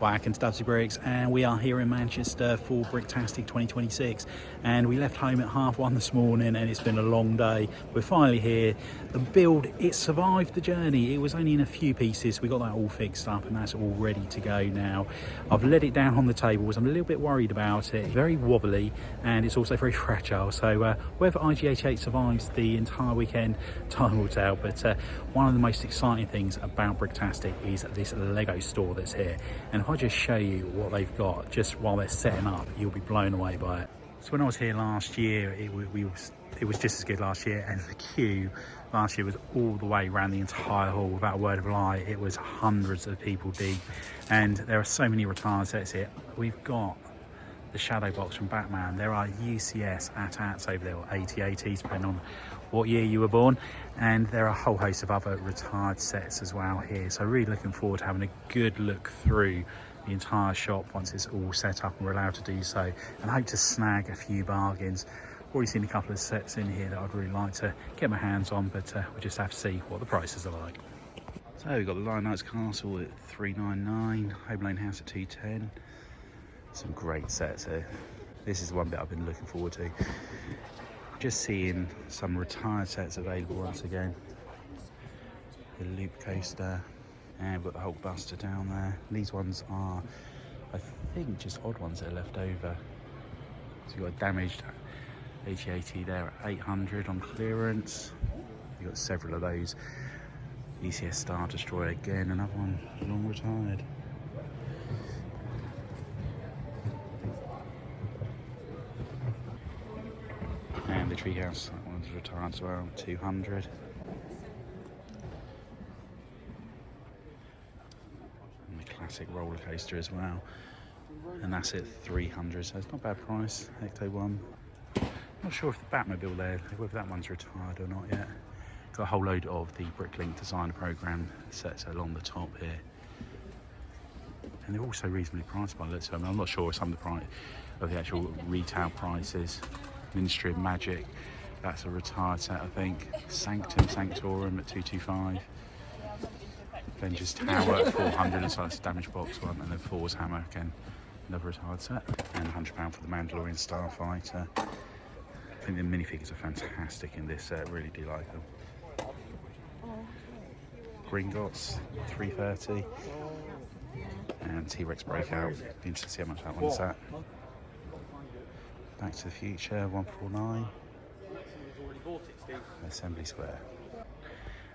Back into Dubbzi Bricks, and we are here in Manchester for BRICKTASTIC 2026, and we left home at 1:30 this morning and it's been a long day. We're finally here. The build, it survived the journey. It was only in a few pieces. We got that all fixed up and that's all ready to go now. I've let it down on the tables. I'm a little bit worried about it. Very wobbly and it's also very fragile, so whether IG88 survives the entire weekend, time will tell. But one of the most exciting things about BRICKTASTIC is this Lego store that's here, and if I just show you what they've got just while they're setting up, you'll be blown away by it. So when I was here last year, it was just as good last year, and the queue last year was all the way around the entire hall. Without a word of a lie, it was hundreds of people deep, and there are so many retired sets here. We've got the Shadow Box from Batman. There are UCS AT-ATs over there, or AT-ATs, depending on what year you were born, and there are a whole host of other retired sets as well here. So really looking forward to having a good look through the entire shop once it's all set up and we're allowed to do so, and hope to snag a few bargains. Already seen a couple of sets in here that I'd really like to get my hands on, but we'll just have to see what the prices are like. So we've got the Lion Knights Castle at $399, Home Lane House at $210. Some great sets here. This is the one bit I've been looking forward to. Just seeing some retired sets available once again. The Loop Coaster, and we've got the Hulk Buster down there. These ones are, I think, just odd ones that are left over. So you've got a damaged AT-AT there at $800 on clearance. You've got several of those. ECS Star Destroyer again, another one long retired. And the Treehouse, that one's retired as well, $200. And the classic roller coaster as well, and that's at $300, so it's not a bad price. Ecto one. Not sure if the Batmobile there, whether that one's retired or not yet. Got a whole load of the Bricklink designer program sets along the top here, and they're also reasonably priced by the looks of them. I'm not sure some of the price of the actual retail prices. Ministry of Magic, that's a retired set, I think. Sanctum Sanctorum at $225. Avengers Tower at $400, so that's a damage box one, and then Thor's Hammer again, another retired set, and £100 for the Mandalorian Starfighter. I think the minifigures are fantastic in this set, really do like them. Gringotts, $330, and T-Rex Breakout. Be interested to see how much that one's at. Back to the Future, $149. Assembly Square.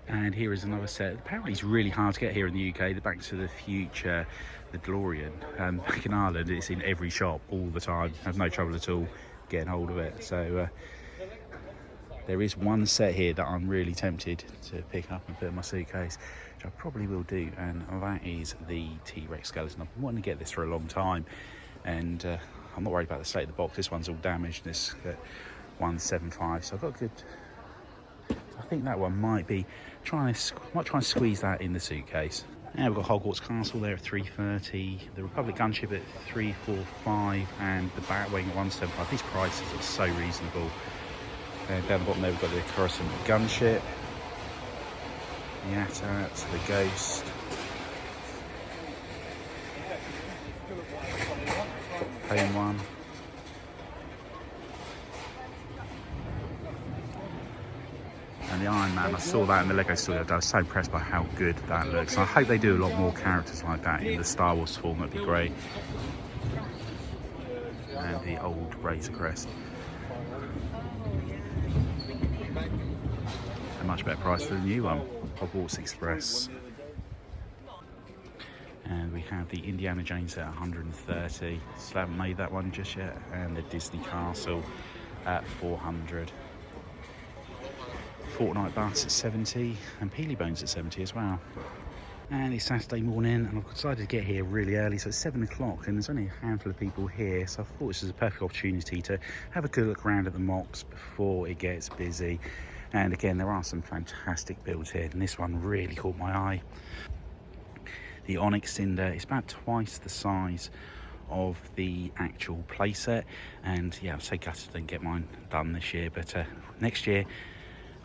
And here is another set. Apparently it's really hard to get here in the UK. The Back to the Future, the DeLorean. Back in Ireland, it's in every shop all the time. Have no trouble at all getting hold of it. So there is one set here that I'm really tempted to pick up and put in my suitcase, which I probably will do, and that is the T-Rex skeleton. I've been wanting to get this for a long time, and I'm not worried about the state of the box. This one's all damaged. This at $175, so I've got a good. I think that one might be try and squeeze that in the suitcase. And we've got Hogwarts Castle there at $330, the Republic Gunship at $345, and the Batwing at $175. These prices are so reasonable. And down the bottom there we've got the Coruscant Gunship, the AT-AT, the Ghost, Home one, and the Iron Man. I saw that in the Lego store. I was so impressed by how good that looks. I hope they do a lot more characters like that in the Star Wars form. That'd be great. And the old Razor Crest. A much better price than the new one. Hogwarts Express. And we have the Indiana Jones at $130. Still haven't made that one just yet. And the Disney Castle at $400. Fortnite Bus at $70, and Peely Bones at $70 as well. And it's Saturday morning, and I've decided to get here really early, so it's 7 o'clock, and there's only a handful of people here, so I thought this was a perfect opportunity to have a good look around at the MOCs before it gets busy. And again, there are some fantastic builds here, and this one really caught my eye. The Onyx Cinder is about twice the size of the actual playset, and yeah, I'm so gutted I didn't get mine done this year, but next year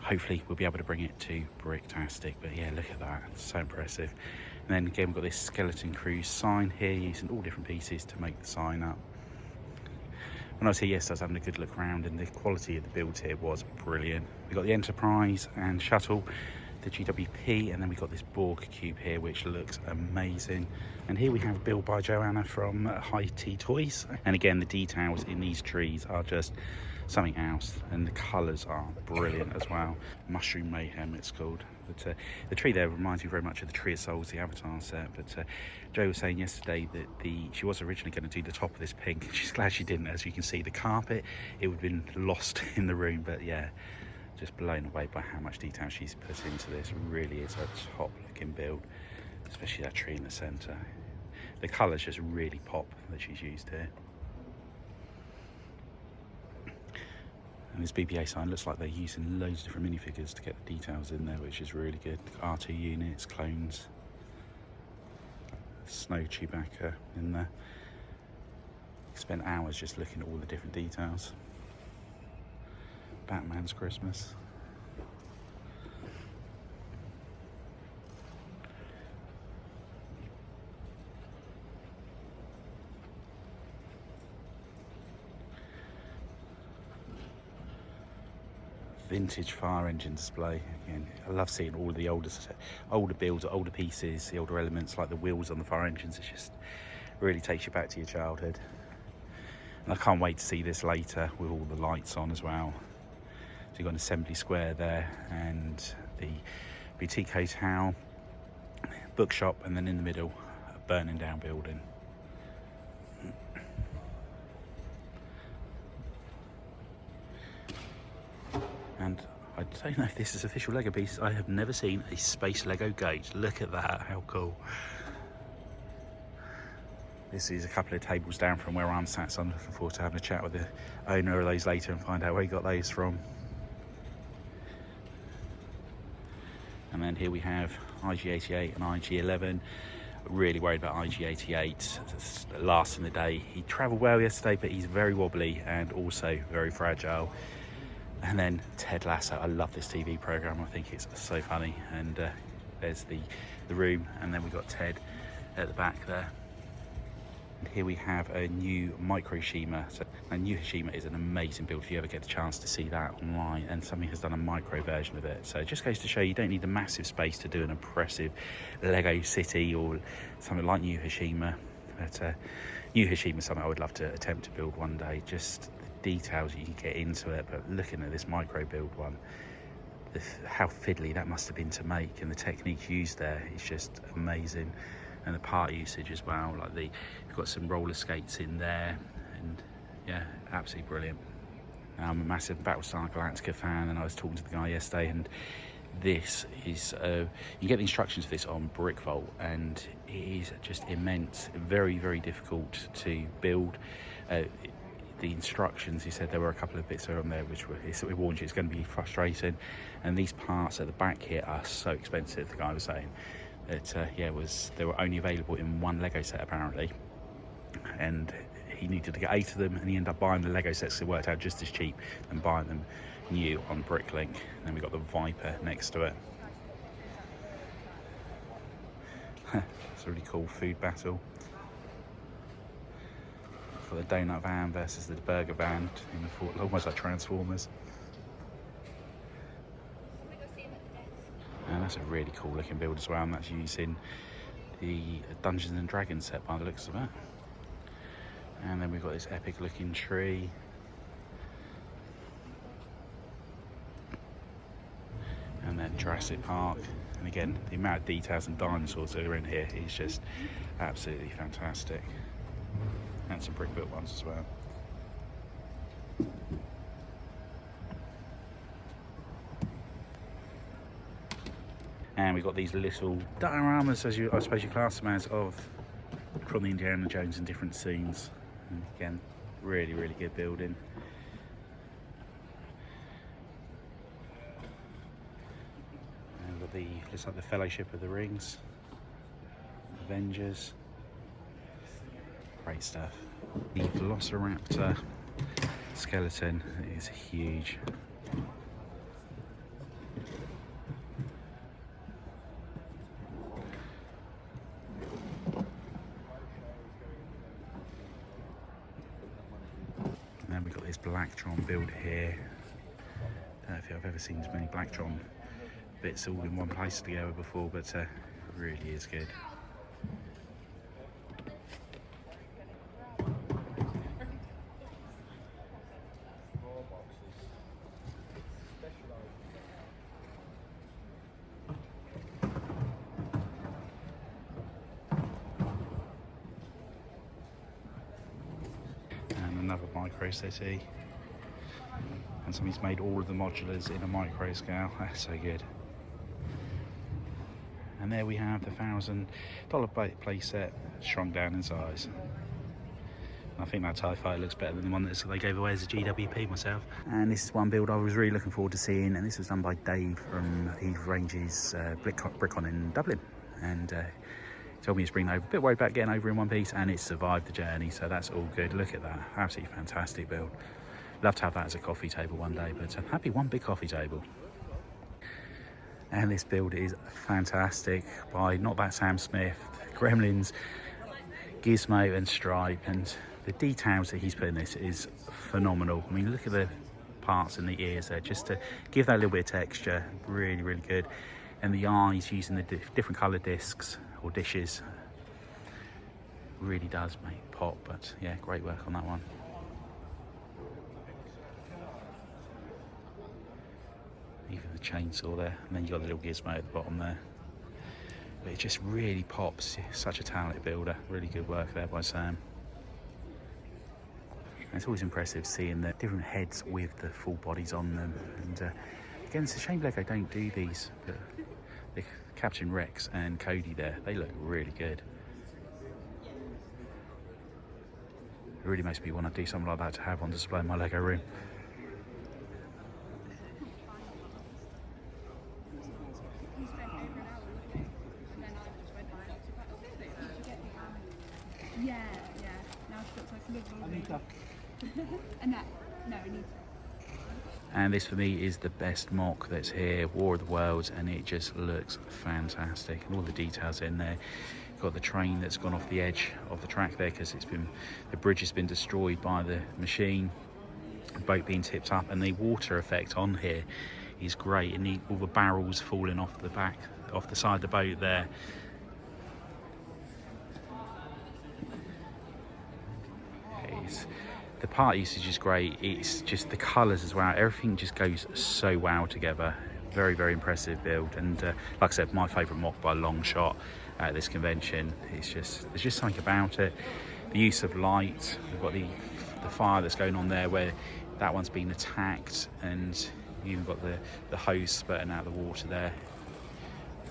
hopefully we'll be able to bring it to BRICKTASTIC. But yeah, look at that, it's so impressive. And then again, we've got this Skeleton Cruise sign here, using all different pieces to make the sign up. When I was here yesterday, I was having a good look around, and the quality of the builds here was brilliant. We've got the Enterprise and Shuttle, the GWP, and then we've got this Borg cube here, which looks amazing. And here we have a build by Joanna from High Tea Toys. And again, the details in these trees are just something else, and the colours are brilliant as well. Mushroom Mayhem it's called. But the tree there reminds me very much of the Tree of Souls, the Avatar set. But Jo was saying yesterday that she was originally going to do the top of this pink. She's glad she didn't. As you can see, the carpet, it would have been lost in the room. But yeah, just blown away by how much detail she's put into this. It really is a top looking build, especially that tree in the centre. The colours just really pop that she's used here. And this BBA sign looks like they're using loads of different minifigures to get the details in there, which is really good. R2 units, clones, Snow Chewbacca in there. Spent hours just looking at all the different details. Batman's Christmas. Vintage fire engine display. Again, I love seeing all of the older builds, older pieces, the older elements like the wheels on the fire engines. It just really takes you back to your childhood. And I can't wait to see this later with all the lights on as well. So you've got an assembly square there, and the boutique hotel, bookshop, and then in the middle, a burning down building. And I don't know if this is official Lego pieces. I have never seen a space Lego gate. Look at that, how cool. This is a couple of tables down from where I'm sat, so I'm looking forward to having a chat with the owner of those later and find out where he got those from. And then here we have IG-88 and IG-11. Really worried about IG-88 last in the day. He travelled well yesterday, but he's very wobbly and also very fragile. And then Ted Lasso. I love this TV programme. I think it's so funny. And there's the room, and then we've got Ted at the back there. And here we have a new Micro Hashima. So a new Hashima is an amazing build if you ever get the chance to see that online, and somebody has done a micro version of it. So it just goes to show you don't need a massive space to do an impressive Lego city or something like new Hashima. But new Hashima is something I would love to attempt to build one day. Just details you can get into it, but looking at this micro build one, how fiddly that must have been to make, and the techniques used there is just amazing. And the part usage as well, like you've got some roller skates in there, and yeah, absolutely brilliant. Now, I'm a massive Battlestar Galactica fan, and I was talking to the guy yesterday, and this is you get the instructions for this on BrickVault, and it is just immense, very, very difficult to build. The instructions, he said there were a couple of bits on there which we warned you it's going to be frustrating, and these parts at the back here are so expensive. The guy was saying that they were only available in one Lego set apparently, and he needed to get 8 of them, and he ended up buying the Lego sets. It worked out just as cheap than buying them new on Bricklink. And then we got the Viper next to it. It's a really cool food battle. For the donut van versus the burger van, almost like Transformers. And that's a really cool looking build as well, and that's using the Dungeons and Dragons set by the looks of it. And then we've got this epic looking tree. And then Jurassic Park. And again, the amount of details and dinosaurs that are in here is just absolutely fantastic. And some brick built ones as well. And we've got these little dioramas, I suppose you class them as, from the Indiana Jones in different scenes. And again, really, really good building. And we've got looks like the Fellowship of the Rings, Avengers. Great stuff. The Velociraptor skeleton is huge. this Blacktron build here. I don't know if I've ever seen as many Blacktron bits all in one place together before, but it really is good. And another micro city. And somebody's made all of the modulars in a micro scale. That's so good. And there we have the $1,000 playset shrunk down in size. I think that TIE Fighter looks better than the one that they gave away as a GWP myself. And this is one build I was really looking forward to seeing, and this was done by Dave from Eve Range's BRICKTASTIC in Dublin. And he told me to bring it over. A bit worried about getting over in one piece, and it survived the journey, so that's all good. Look at that, absolutely fantastic build. Love to have that as a coffee table one day, but I'm happy one big coffee table. And this build is fantastic by Not That Sam Smith, Gremlins, Gizmo and Stripe, and the details that he's put in this is phenomenal. I mean, look at the parts and the ears there, just to give that little bit of texture. Really, really good. And the eyes using the different colour discs or dishes really does make it pop. But yeah, great work on that one. Even the chainsaw there, and then you got the little gizmo at the bottom there. But it just really pops. Such a talented builder. Really good work there by Sam. And it's always impressive seeing the different heads with the full bodies on them. And again, it's a shame Lego don't do these. But the Captain Rex and Cody there, they look really good. It really makes me want to do something like that to have on display in my Lego room. And this for me is the best mock that's here, War of the Worlds, and it just looks fantastic. And all the details in there. You've got the train that's gone off the edge of the track there because the bridge has been destroyed by the machine. The boat being tipped up, and the water effect on here is great. And all the barrels falling off the side of the boat there. The part usage is great. It's just the colours as well. Everything just goes so well together. Very, very impressive build. And like I said, my favourite mock by a long shot at this convention. There's just something about it. The use of light. We've got the fire that's going on there where that one's been attacked, and you've even got the hose spurting out of the water there.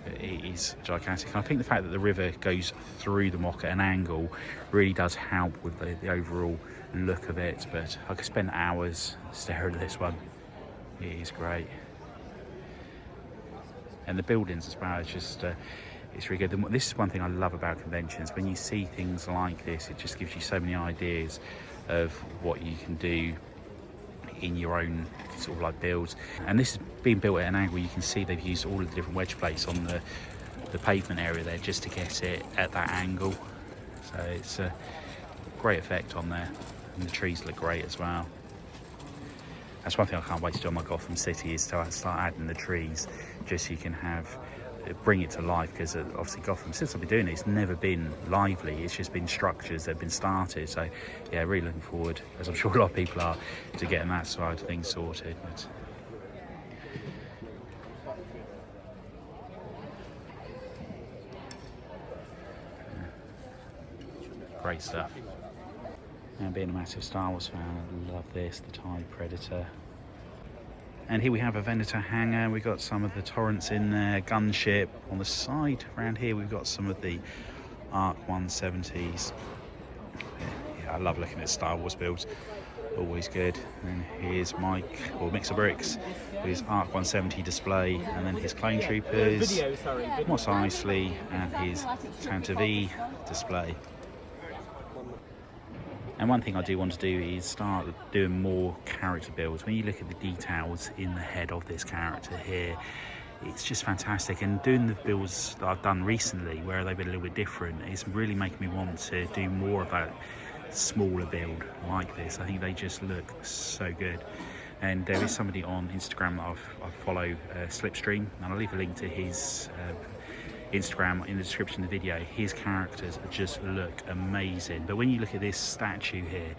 It is gigantic. And I think the fact that the river goes through the mock at an angle really does help with the overall look of it. But I could spend hours staring at this one. It is great. And the buildings as well, it's just it's really good. This is one thing I love about conventions. When you see things like this, it just gives you so many ideas of what you can do in your own sort of like builds. And this is being built at an angle. You can see they've used all of the different wedge plates on the pavement area there just to get it at that angle. So it's a great effect on there, and the trees look great as well. That's one thing I can't wait to do on my Gotham City, is to start adding the trees, just so you can bring it to life, because obviously Gotham, since I've been doing it, it's never been lively. It's just been structures that have been started. So yeah, really looking forward, as I'm sure a lot of people are, to getting that side of things sorted. But great stuff. And being a massive Star Wars fan, I love this, the TIE Predator. And here we have a Venator hangar. We've got some of the Torrents in there, gunship. On the side around here, we've got some of the Arc 170s. Yeah, I love looking at Star Wars builds. Always good. And here's Mike, or Mix of Bricks, with his Arc 170 display, and then his Clone Troopers, Mos Eisley, and his Tantive V display. And one thing I do want to do is start doing more character builds. When you look at the details in the head of this character here, it's just fantastic. And doing the builds that I've done recently, where they've been a little bit different, it's really making me want to do more of that smaller build like this. I think they just look so good. And there is somebody on Instagram that I follow, Slipstream, and I'll leave a link to his Instagram in the description of the video. His characters just look amazing. But when you look at this statue here,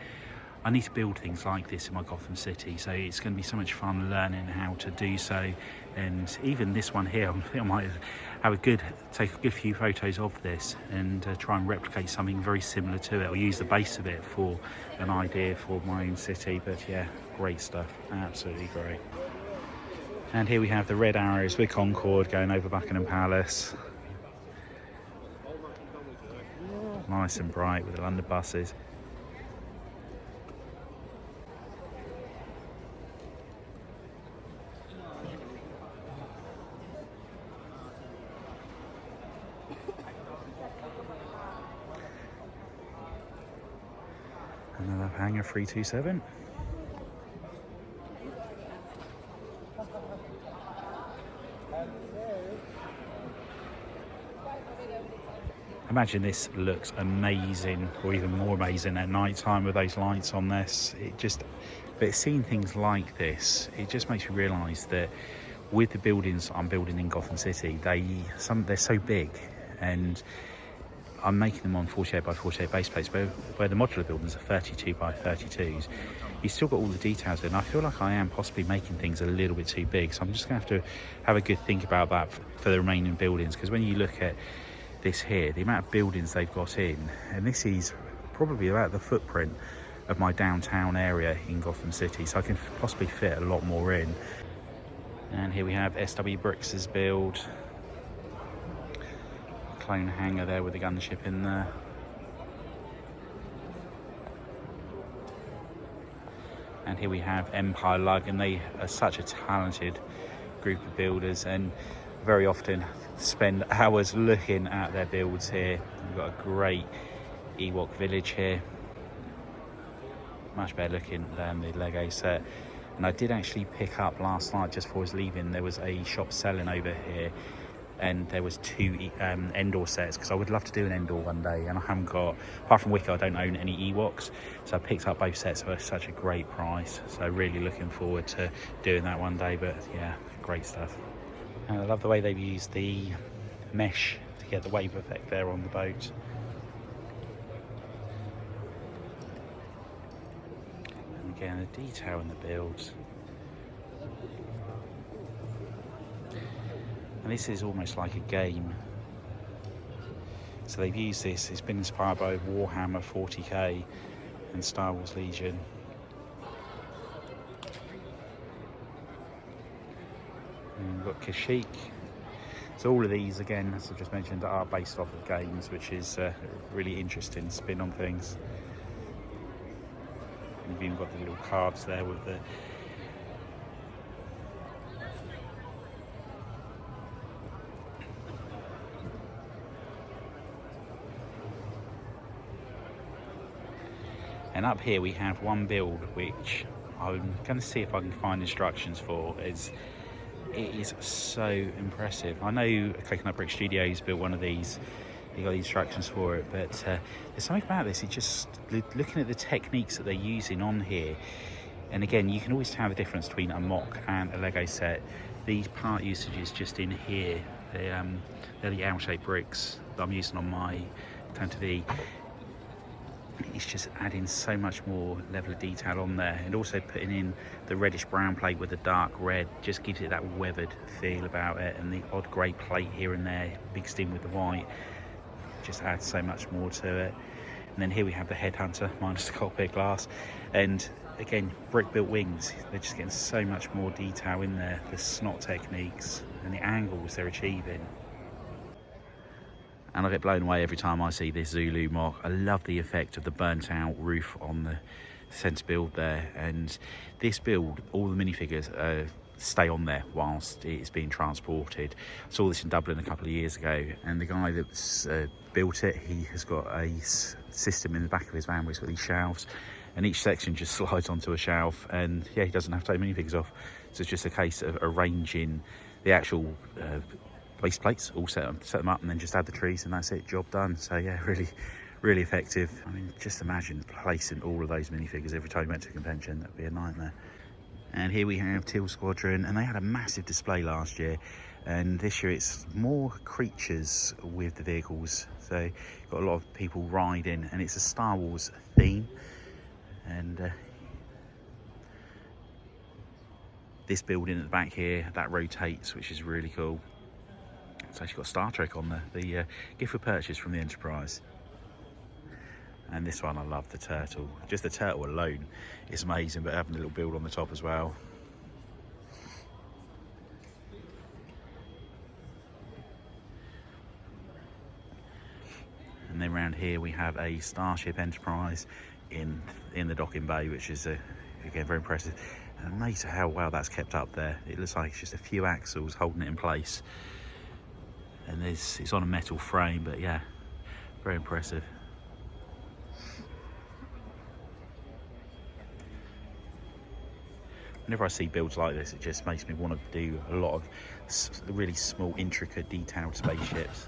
I need to build things like this in my Gotham City, so it's going to be so much fun learning how to do so. And even this one here, I think I might take a good few photos of this and try and replicate something very similar to it, or use the base of it for an idea for my own city. But yeah, great stuff, absolutely great. And here we have the red arrows with Concorde going over Buckingham Palace. Nice and bright with the London buses. Another hangar 327. Imagine this looks amazing, or even more amazing at night time with those lights on this. But seeing things like this, it just makes me realise that with the buildings I'm building in Gotham City, they're so big, and I'm making them on 48 by 48 base plates, where the modular buildings are 32 by 32s. You've still got all the details in. I feel like I am possibly making things a little bit too big, so I'm just going to have a good think about that for the remaining buildings, because when you look at this here, the amount of buildings they've got in, and this is probably about the footprint of my downtown area in Gotham City, so I can possibly fit a lot more in. And here we have SW Bricks' build. Clone hangar there with the gunship in there. And here we have Empire Lug, and they are such a talented group of builders, and very often spend hours looking at their builds here. We've got a great Ewok village here, much better looking than the Lego set. And I did actually pick up last night, just before I was leaving, there was a shop selling over here, and there was 2 Endor sets, because I would love to do an Endor one day, and I haven't got, apart from Wicker, I don't own any Ewoks, so I picked up both sets for such a great price. So really looking forward to doing that one day. But yeah, great stuff. And I love the way they've used the mesh to get the wave effect there on the boat. And again, the detail in the builds. And this is almost like a game. So they've used this, it's been inspired by Warhammer 40k and Star Wars Legion. And we've got Kashyyyk. So all of these, again, as I just mentioned, are based off of games, which is a really interesting spin on things. And you've even got the little cards there with the And up here we have one build which I'm going to see if I can find instructions for. It is so impressive. I know Coconut Brick Studios built one of these, they got the instructions for it, but there's something about this, it's just looking at the techniques that they're using on here. And again, you can always tell the difference between a mock and a Lego set. These part usages just in here, they're the L-shaped bricks that I'm using on my Tantive V. It's just adding so much more level of detail on there, and also putting in the reddish brown plate with the dark red just gives it that weathered feel about it, and the odd grey plate here and there mixed in with the white just adds so much more to it. And then here we have the Headhunter minus the cockpit glass, and again, brick built wings, they're just getting so much more detail in there, the snot techniques and the angles they're achieving. And I get blown away every time I see this Zulu mock. I love the effect of the burnt out roof on the centre build there. And this build, all the minifigures stay on there whilst it's being transported. I saw this in Dublin a couple of years ago, and the guy that's built it, he has got a system in the back of his van where he's got these shelves, and each section just slides onto a shelf, and yeah, he doesn't have to take minifigures off. So it's just a case of arranging the actual base plates, all set them up, and then just add the trees, and that's it, job done. So yeah, really Really effective. I mean, just imagine placing all of those minifigures every time you went to a convention. That'd be a nightmare. And here we have Teal Squadron, and they had a massive display last year, and this year it's more creatures with the vehicles. So you've got a lot of people riding, and it's a Star Wars theme. And this building at the back here, that rotates, which is really cool. It's actually got Star Trek on there, the gift for purchase from the Enterprise. And this one, I love the turtle. Just the turtle alone is amazing, but having a little build on the top as well. And then around here we have a Starship Enterprise in the docking bay, which is again very impressive. And amazing how well that's kept up there. It looks like it's just a few axles holding it in place. And it's on a metal frame, but yeah, very impressive. Whenever I see builds like this, it just makes me want to do a lot of really small, intricate, detailed spaceships.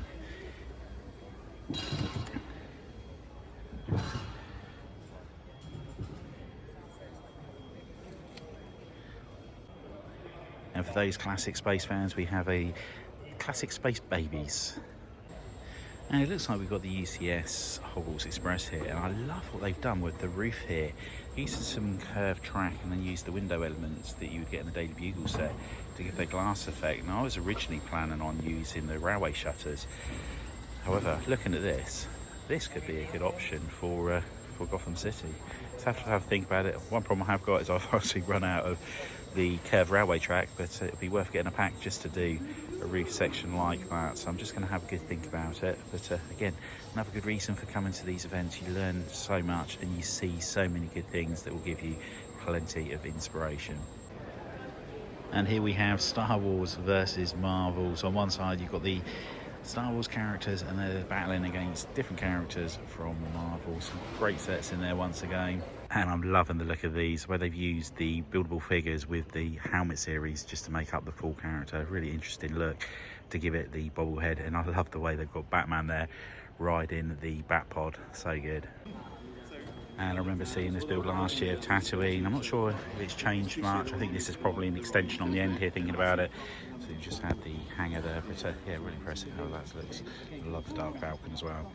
And for those classic space fans, we have a classic Space Babies. And it looks like we've got the UCS Hogwarts Express here, and I love what they've done with the roof here. Using some curved track and then used the window elements that you would get in the Daily Bugle set to give the glass effect. Now I was originally planning on using the railway shutters. However, looking at this could be a good option for Gotham City. So I have to think about it. One problem I have got is I've obviously run out of the curved railway track, but it'd be worth getting a pack just to do a roof section like that. So I'm just going to have a good think about it. But again, another good reason for coming to these events. You learn so much and you see so many good things that will give you plenty of inspiration. And here we have Star Wars versus Marvel. So on one side you've got the Star Wars characters, and they're battling against different characters from Marvel. Some great sets in there once again. And I'm loving the look of these, where they've used the buildable figures with the helmet series just to make up the full character. Really interesting look to give it the bobblehead. And I love the way they've got Batman there riding the Batpod. So good. And I remember seeing this build last year of Tatooine. I'm not sure if it's changed much. I think this is probably an extension on the end here, thinking about it. So you just had the hanger there, but yeah, really impressive how that looks. I love the Dark Falcon as well.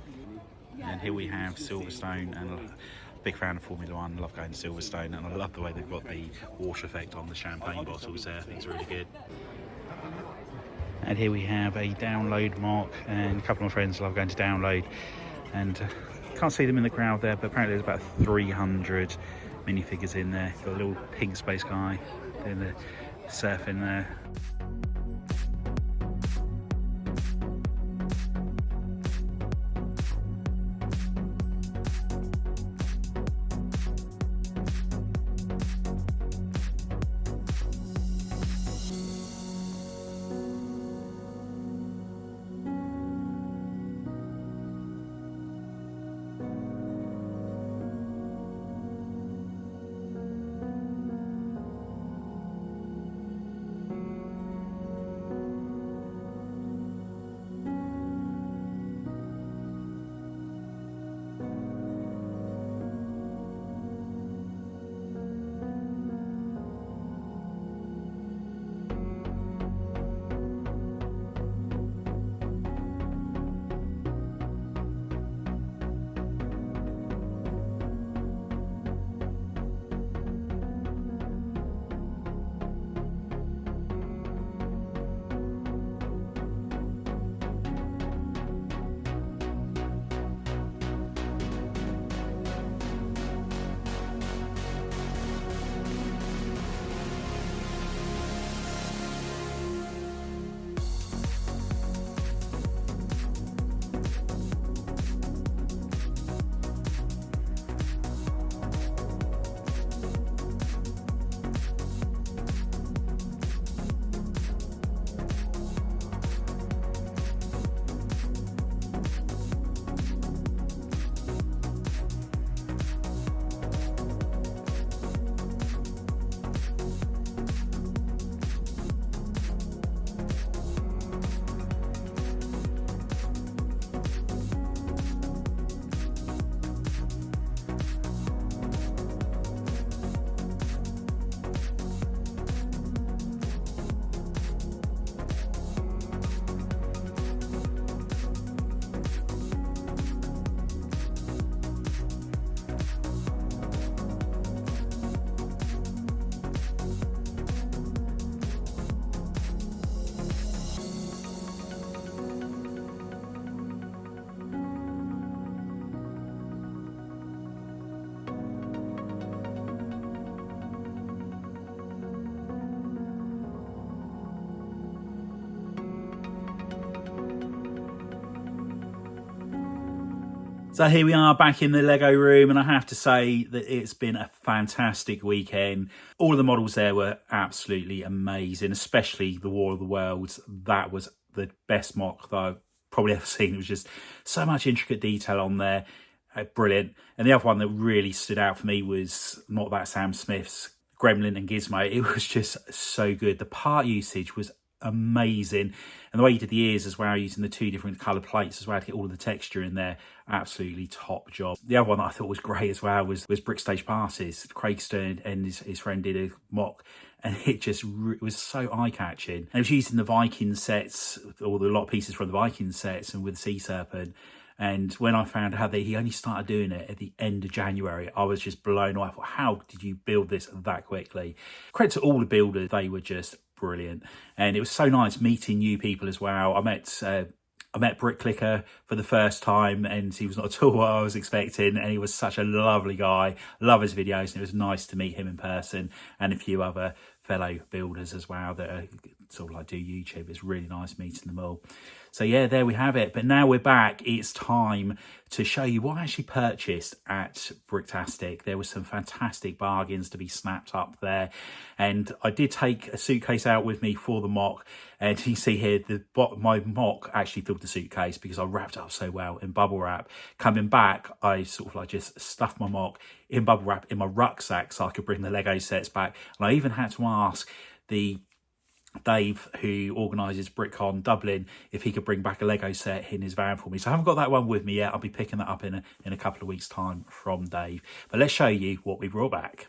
And here we have Silverstone, and I'm a big fan of Formula One. Love going to Silverstone, and I love the way they've got the water effect on the champagne bottles there. I think it's really good. And here we have a download mock, and a couple of my friends love going to download, and can't see them in the crowd there, but apparently there's about 300 minifigures in there. Got a little pink space guy doing the surfing there. So here we are back in the Lego room, and I have to say that it's been a fantastic weekend. All of the models there were absolutely amazing, especially the War of the Worlds. That was the best mock that I've probably ever seen. It was just so much intricate detail on there. Brilliant. And the other one that really stood out for me was Not That Sam Smith's Gremlin and Gizmo. It was just so good. The part usage was amazing, and the way you did the ears as well, using the two different colour plates as well to get all of the texture in there, absolutely top job. The other one that I thought was great as well was BRICKTASTIC passes. Craig Stern and his friend did a mock, and it just was so eye-catching. And it was using the Viking sets, or the lot of pieces from the Viking sets, and with Sea Serpent. And when I found out that he only started doing it at the end of January, I was just blown away. I thought, how did you build this that quickly? Credit to all the builders, they were just brilliant. And it was so nice meeting new people as well. I met Brick Clicker for the first time, and he was not at all what I was expecting, and he was such a lovely guy. Love his videos, and it was nice to meet him in person, and a few other fellow builders as well that are sort of like do YouTube. It's really nice meeting them all. So yeah, there we have it. But now we're back. It's time to show you what I actually purchased at BRICKTASTIC. There were some fantastic bargains to be snapped up there. And I did take a suitcase out with me for the mock. And you see here, my mock actually filled the suitcase because I wrapped it up so well in bubble wrap. Coming back, I sort of like just stuffed my mock in bubble wrap in my rucksack so I could bring the Lego sets back. And I even had to ask the Dave, who organises BrickCon Dublin, if he could bring back a Lego set in his van for me. So I haven't got that one with me yet. I'll be picking that up in a couple of weeks' time from Dave. But let's show you what we brought back.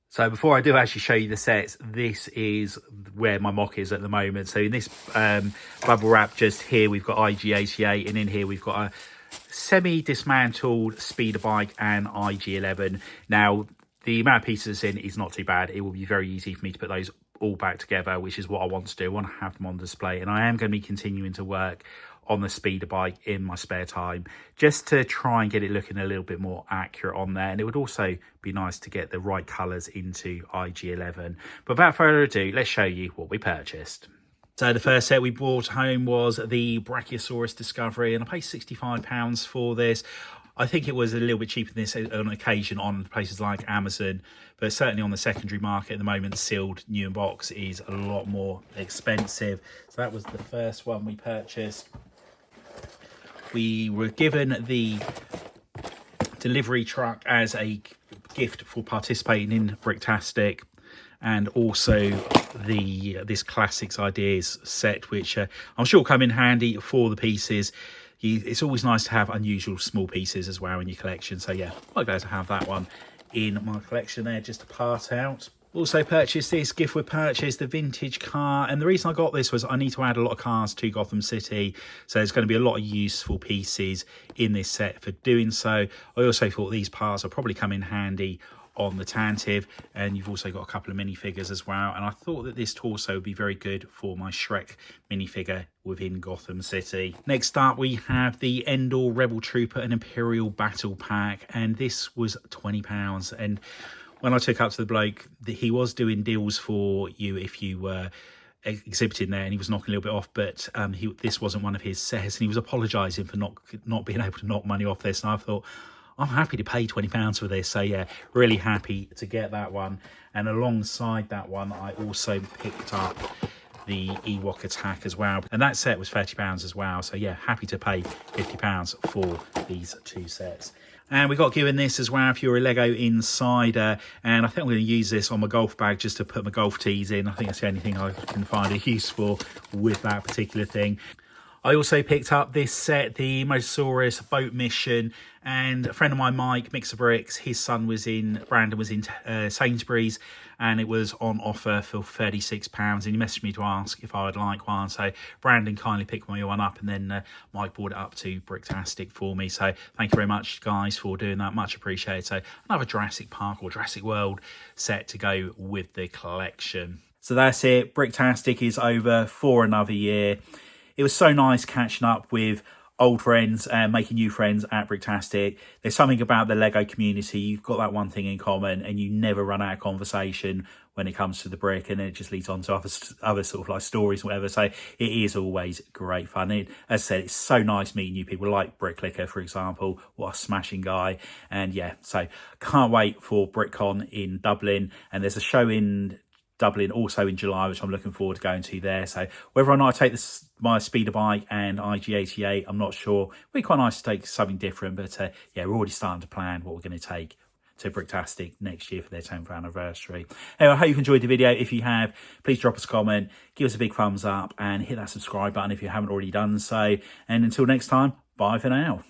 So before I do actually show you the sets, this is where my mock is at the moment. So in this bubble wrap just here, we've got IG88, and in here we've got a semi-dismantled speeder bike and IG11. Now, the amount of pieces in is not too bad. It will be very easy for me to put those all back together, which is what I want to do. I want to have them on display, and I am going to be continuing to work on the speeder bike in my spare time just to try and get it looking a little bit more accurate on there. And it would also be nice to get the right colours into IG11. But without further ado, let's show you what we purchased. So the first set we brought home was the Brachiosaurus Discovery, and I paid £65 for this. I think it was a little bit cheaper than this on occasion on places like Amazon, but certainly on the secondary market at the moment, sealed new in box is a lot more expensive. So that was the first one we purchased. We were given the delivery truck as a gift for participating in BRICKTASTIC, and also this Classics Ideas set, which I'm sure will come in handy for the pieces. It's always nice to have unusual small pieces as well in your collection. So yeah, I'm glad to have that one in my collection there just to part out. Also purchased this gift with purchase, the vintage car. And the reason I got this was I need to add a lot of cars to Gotham City. So there's going to be a lot of useful pieces in this set for doing so. I also thought these parts will probably come in handy on the Tantive, and you've also got a couple of minifigures as well, and I thought that this torso would be very good for my Shrek minifigure within Gotham City. Next up we have the Endor Rebel Trooper and Imperial Battle Pack, and this was £20. And when I took up to the bloke, he was doing deals for you if you were exhibiting there, and he was knocking a little bit off, but this wasn't one of his sets, and he was apologising for not being able to knock money off this, and I thought, I'm happy to pay £20 for this. So yeah, really happy to get that one. And alongside that one, I also picked up the Ewok Attack as well. And that set was £30 as well. So yeah, happy to pay £50 for these two sets. And we got given this as well if you're a Lego insider. And I think I'm going to use this on my golf bag just to put my golf tees in. I think that's the only thing I can find a use for with that particular thing. I also picked up this set, the Motorsport boat mission, and a friend of mine, Mike, Mixer Bricks, his son was in, Brandon was in Sainsbury's, and it was on offer for £36, and he messaged me to ask if I would like one. So Brandon kindly picked my one up, and then Mike brought it up to BRICKTASTIC for me. So thank you very much, guys, for doing that. Much appreciated. So another Jurassic Park or Jurassic World set to go with the collection. So that's it. BRICKTASTIC is over for another year. It was so nice catching up with old friends and making new friends at Bricktastic. There's something about the Lego community. You've got that one thing in common, and you never run out of conversation when it comes to the brick, and it just leads on to other sort of like stories or whatever. So it is always great fun. As I said, it's so nice meeting new people like Bricklicker, for example. What a smashing guy. And yeah, so can't wait for BrickCon in Dublin. And there's a show in Dublin also in July, which I'm looking forward to going to there. So whether or not I take my speeder bike and IG88, I'm not sure. It'd be quite nice to take something different, but yeah, we're already starting to plan what we're going to take to Bricktastic next year for their 10th anniversary. Anyway, I hope you've enjoyed the video. If you have, please drop us a comment, give us a big thumbs up, and hit that subscribe button if you haven't already done so. And until next time, bye for now.